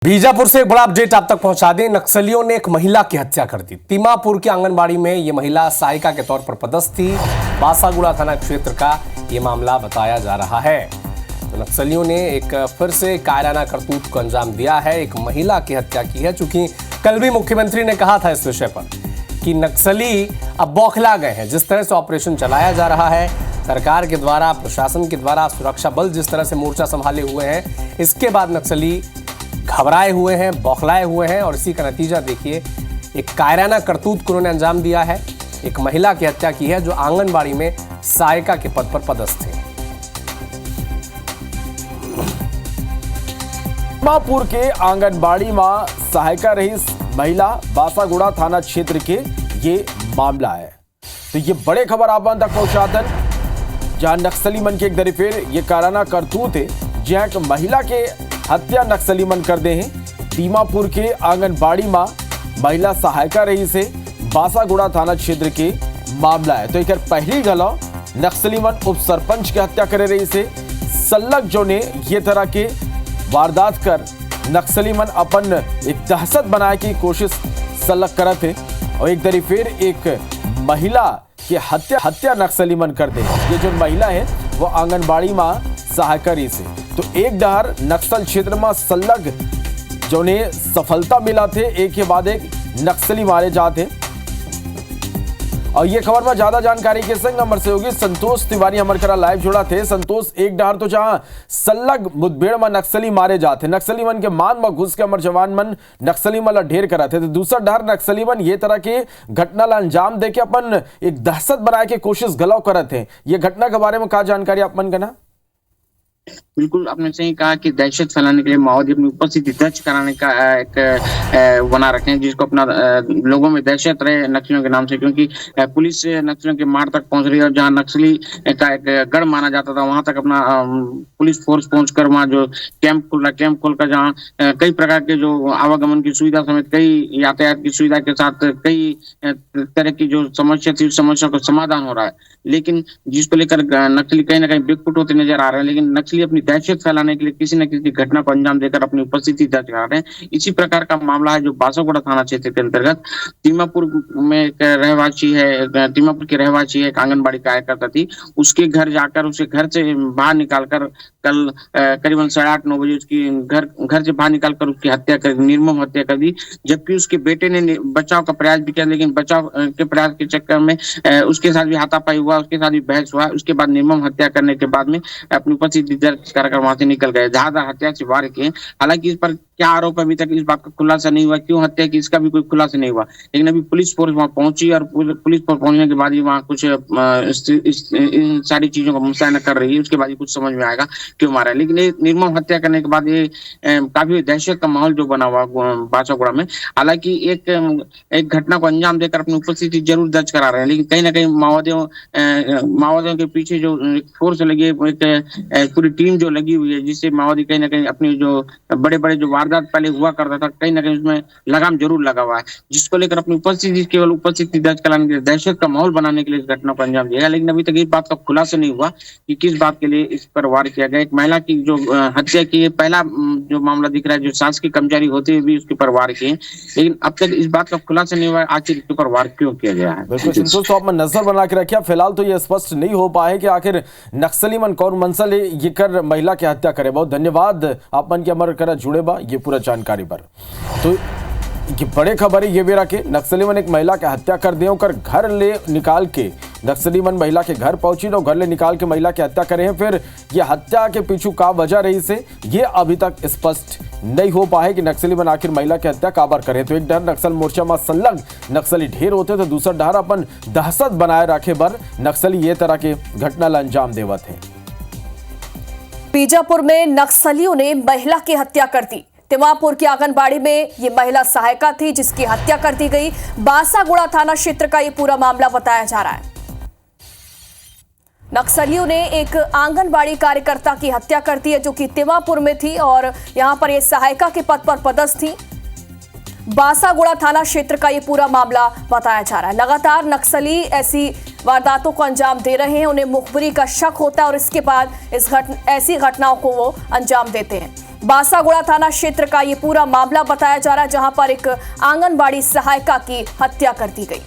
बीजापुर से एक बड़ा अपडेट आप तक पहुंचा दें। नक्सलियों ने एक महिला की हत्या कर दी। तिमापुर की आंगनबाड़ी में यह महिला सहायिका के तौर पर पदस्थ थी। बासागुड़ा थाना क्षेत्र का यह मामला बताया जा रहा है। तो नक्सलियों ने एक फिर से कायराना करतूत को अंजाम दिया है, एक महिला की हत्या की है। चूंकि कल भी मुख्यमंत्री ने कहा था इस विषय पर कि नक्सली अब बौखला गए हैं। जिस तरह से ऑपरेशन चलाया जा रहा है सरकार के द्वारा, प्रशासन के द्वारा, सुरक्षा बल जिस तरह से मोर्चा संभाले हुए हैं, इसके बाद नक्सली घबराए हुए हैं, बौखलाए हुए हैं। और इसी का नतीजा देखिए, एक कायराना करतूत को उन्होंने अंजाम दिया है। एक महिला की हत्या की है जो आंगनबाड़ी में सहायिका के पद पर पदस्थ थे। तिमापुर के आंगनबाड़ी में सहायिका रही महिला, बासागुड़ा थाना क्षेत्र के ये मामला है। तो ये बड़े खबर आप तक पहुंचाते जहां नक्सली मन के एक दरीफेर ये कायराना करतूत है, जहां एक महिला के हत्या नक्सली मन कर दे हैं। तिमापुर के आंगनबाड़ी में महिला सहायिका रही से बासागुड़ा थाना क्षेत्र के मामला है। तो एक पहली गला नक्सली मन उप सरपंच की हत्या करे रही से सल्लग जो ने ये तरह के वारदात कर नक्सली मन अपन एक दहशत बनाए की कोशिश सल्लग करत है। और एक दरी फिर एक महिला की हत्या नक्सली मन कर दे। ये जो महिला है वो आंगनबाड़ी में सहायिका रही से। तो एक डहर नक्सल क्षेत्र में सल्लग जो ने सफलता मिला थे, एक के बाद एक नक्सली मारे जाते। और ये खबर में ज्यादा जानकारी के संग हमारे सहयोगी संतोष तिवारी हमारे करा लाइव जुड़ा थे। संतोष, एक डहर तो जहां सल्लग मुठभेड़ में नक्सली मारे जाते, नक्सली मन के मान में घुस के हमारे जवान मन नक्सली मन ढेर करा थे, तो दूसरा डहर नक्सली मन ये तरह के घटना ला अंजाम दे के अपन एक दहशत बनाए के कोशिश गलाव करते हैं। ये घटना के बारे में क्या जानकारी आप मन करना? बिल्कुल, आपने सही कहा कि दहशत फैलाने के लिए माओवादी अपनी उपस्थिति दर्ज कराने का एक बना रखे हैं, जिसको अपना लोगों में दहशत रहे नक्सलियों के नाम से। क्योंकि पुलिस नक्सलियों के मार तक पहुंच रही है और जहां नक्सली का एक गढ़ माना जाता था वहां तक अपना पुलिस फोर्स पहुंचकर वहां जो कैंप खोलकर जहां कई प्रकार के जो आवागमन की सुविधा समेत कई यातायात की सुविधा के साथ कई तरह की जो समस्या थी उस समस्या का समाधान हो रहा है। लेकिन जिसको लेकर नक्सली कहीं ना कहीं बेकफुट होते नजर आ रहे हैं। लेकिन नक्सली अपनी दहशत फैलाने के लिए किसी न किसी घटना को अंजाम देकर अपनी उपस्थिति दर्ज करा रहे हैं। इसी प्रकार का मामला है जो बासागुड़ा थाना क्षेत्र के अंतर्गत तिमापुर में एक रहवासी है, तिमापुर की रहवासी है, एक आंगनबाड़ी कार्यकर्ता थी। उसके घर जाकर उसे घर से बाहर निकालकर कल करीबन 8:30-9 बजे उसकी घर से बाहर निकालकर उसकी हत्या कर, निर्मम हत्या कर दी। जबकि उसके बेटे ने बचाव का प्रयास भी किया, लेकिन बचाव के प्रयास के चक्कर में उसके साथ भी हाथापाई हुआ, उसके साथ भी बहस हुआ। उसके बाद निर्मम हत्या करने के बाद में अपनी उपस्थिति दर्ज कर वहां से निकल गए। जहां हत्या से वार किए। हालांकि इस पर क्या आरोप अभी तक इस बात का खुलासा नहीं हुआ, क्यों हत्या की इसका भी कोई खुलासा नहीं हुआ। लेकिन अभी पुलिस फोर्स वहां पहुंची और पुलिस फोर्स पहुंचने के बाद ही वहां कुछ इन सारी चीजों का मुआयना कर रही है। उसके बाद ही कुछ समझ में आएगा क्यों मारा है। लेकिन ये निर्मम हत्या करने के बाद ये काफी दहशत का माहौल जो बना हुआ बासागुड़ा में। हालांकि एक घटना को अंजाम देकर अपनी उपस्थिति जरूर दर्ज करा रहे हैं, लेकिन कहीं ना कहीं माओवादियों के पीछे जो फोर्स लगी है, एक पूरी टीम जो लगी हुई है, जिससे माओवादी कहीं ना कहीं अपनी जो बड़े बड़े जो वारदात पहले हुआ करता था कहीं ना कहीं उसमें लगाम जरूर लगा हुआ है। जिसको लेकर अपनी उपस्थिति केवल उपस्थिति दर्ज कराने के लिए, दहशत का माहौल बनाने के लिए इस घटना को अंजाम दिया। लेकिन अभी तक इस बात का खुलासा नहीं हुआ कि किस बात के लिए इस पर वार किया गया। एक महिला की जो हत्या की पहला जो मामला दिख रहा है, जो सांस की कर्मचारी होते हुए भी उसके ऊपर वार किए, लेकिन अब तक इस बात का खुलासा नहीं हुआ आखिर इसके ऊपर वार क्यों किया गया है। बिल्कुल, तो आप नजर बना के रखिए। फिलहाल तो ये स्पष्ट नहीं हो पाए कि आखिर नक्सली मन कौन मंसल ये कर महिला की हत्या करे। बहुत धन्यवाद आप मन के अमर कर जुड़े बा ये पूरा जानकारी पर। तो ये बड़े खबर है ये भी रखे, नक्सली मन एक महिला की हत्या कर दे कर घर ले निकाल के नक्सली मन महिला के घर पहुंची तो घर ले निकाल के महिला की हत्या करे हैं। फिर ये हत्या के पीछू का वजह रही से ये अभी तक स्पष्ट नहीं हो पाए कि नक्सली मन आखिर महिला की हत्या काबर करे। तो एक डर नक्सल मोर्चा में संलग्न नक्सली ढेर होते तो दूसरा डर अपन दहशत बनाए रखे बर नक्सली ये तरह के घटना ला अंजाम देवत है। बीजापुर में नक्सलियों ने महिला की हत्या कर दी। तिमापुर की आंगनबाड़ी में ये महिला सहायिका थी जिसकी हत्या कर दी गई। बासागुड़ा थाना क्षेत्र का ये पूरा मामला बताया जा रहा है। नक्सलियों ने एक आंगनबाड़ी कार्यकर्ता की हत्या कर दी है जो कि तिमापुर में थी और यहां पर ये सहायिका के पद पर पदस्थ थी। बासागुड़ा थाना क्षेत्र का ये पूरा मामला बताया जा रहा है। लगातार नक्सली ऐसी वारदातों को अंजाम दे रहे हैं, उन्हें मुखबिरी का शक होता है और इसके बाद ऐसी घटनाओं को वो अंजाम देते हैं। बासागुड़ा थाना क्षेत्र का ये पूरा मामला बताया जा रहा है, जहां पर एक आंगनबाड़ी सहायिका की हत्या कर दी गई।